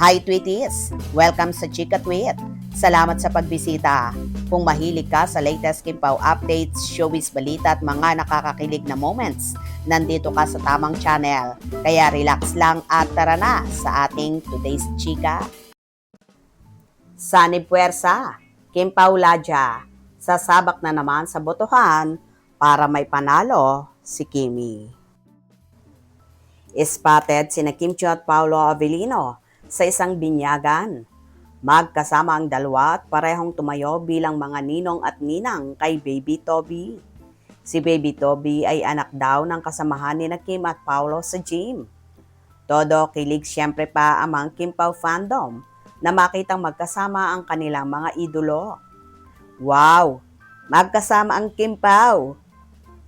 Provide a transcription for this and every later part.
Hi Tweeties! Welcome sa Chika Tweet. Salamat sa pagbisita. Kung mahilig ka sa latest Kimpaw updates, showbiz balita at mga nakakakilig na moments, nandito ka sa tamang channel. Kaya relax lang at tara na sa ating today's Chika. Sanib Puwersa, Kimpaw Ladja, sasabak na naman sa botohan para may panalo si Kimi. Spotted sina Kim Chiu at Paolo Avellino sa isang binyagan. Magkasama ang dalawa at parehong tumayo bilang mga ninong at ninang kay Baby Toby. Si Baby Toby ay anak daw ng kasamahan ni Kim at Paolo sa gym. Todo kilig siyempre pa amang Kimpaw fandom na makitang magkasama ang kanilang mga idolo. Wow! Magkasama ang Kimpaw!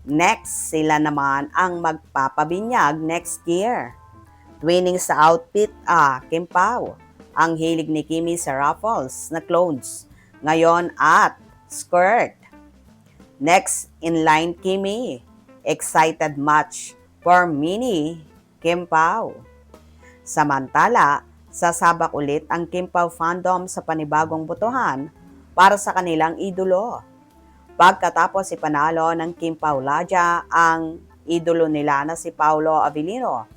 Next, sila naman ang magpapabinyag next year. Twinning sa outfit, Kimpaw. Ang hilig ni Kimi sa ruffles na clothes. Ngayon at skirt. Next in line, Kimi. Excited match for mini Kimpaw. Samantala, sasabak ulit ang Kimpaw fandom sa panibagong botohan para sa kanilang idolo. Pagkatapos ipanalo ng Kimpaw Ladja ang idolo nila na si Paolo Avellino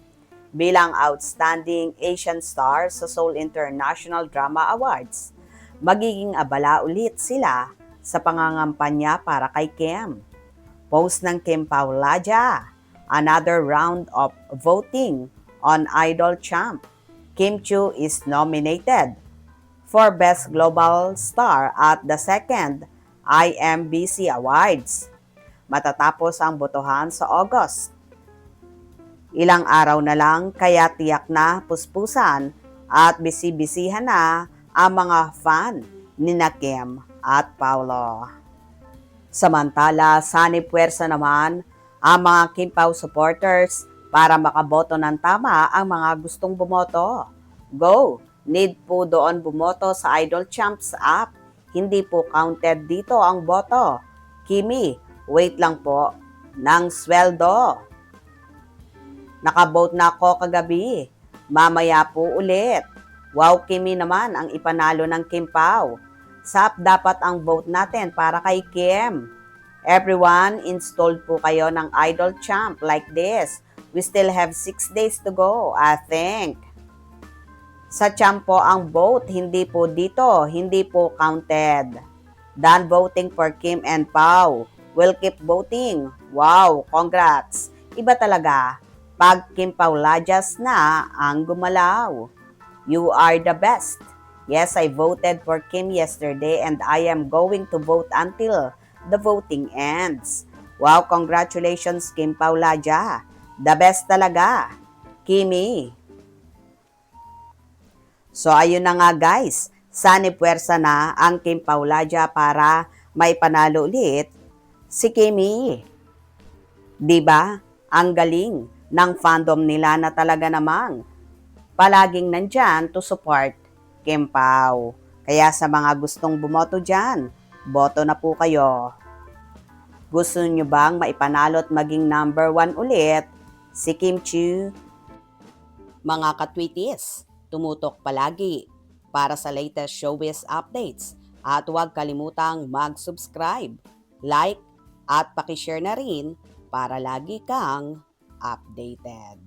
bilang Outstanding Asian Star sa Seoul International Drama Awards, magiging abala ulit sila sa pangangampanya para kay Kim. Post ng Kimpaw Ladja, another round of voting on Idol Champ. Kim Chiu is nominated for Best Global Star at the second IMBC Awards. Matatapos ang botohan sa August. Ilang araw na lang kaya tiyak na puspusan at bisibisihan na ang mga fan ni Kim at Paolo. Samantala, Sanib Puwersa naman ang mga Kimpaw supporters para makaboto ng tama ang mga gustong bumoto. Go! Need po doon bumoto sa Idol Champs app. Hindi po counted dito ang boto. Kimi, wait lang po ng sweldo. Nakabote na ako kagabi. Mamaya po ulit. Wow, Kimi naman ang ipanalo ng Kimpaw. Sap dapat ang vote natin para kay Kim. Everyone, installed po kayo ng Idol Champ like this. We still have 6 days to go, I think. Sa champ po ang vote, hindi po dito, hindi po counted. Done voting for Kim and Pao. We'll keep voting. Wow, congrats. Iba talaga. Pag Kimpaw Ladjas na ang gumalaw. You are the best. Yes, I voted for Kim yesterday and I am going to vote until the voting ends. Wow, congratulations Kimpaw Ladja. The best talaga. Kimi. So ayun na nga guys, Sanib Puwersa na ang Kimpaw Ladja para may panalo ulit si Kimi. Diba? Ang galing ng fandom nila na talaga namang palaging nandyan to support Kimpaw. Kaya sa mga gustong bumoto dyan, boto na po kayo. Gusto nyo bang maipanalo at maging number 1 ulit si Kim Chiu? Mga katwitis, tumutok palagi para sa latest showbiz updates at huwag kalimutang mag-subscribe, like at pakishare na rin para lagi kang updated.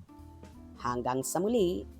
Hanggang sa muli!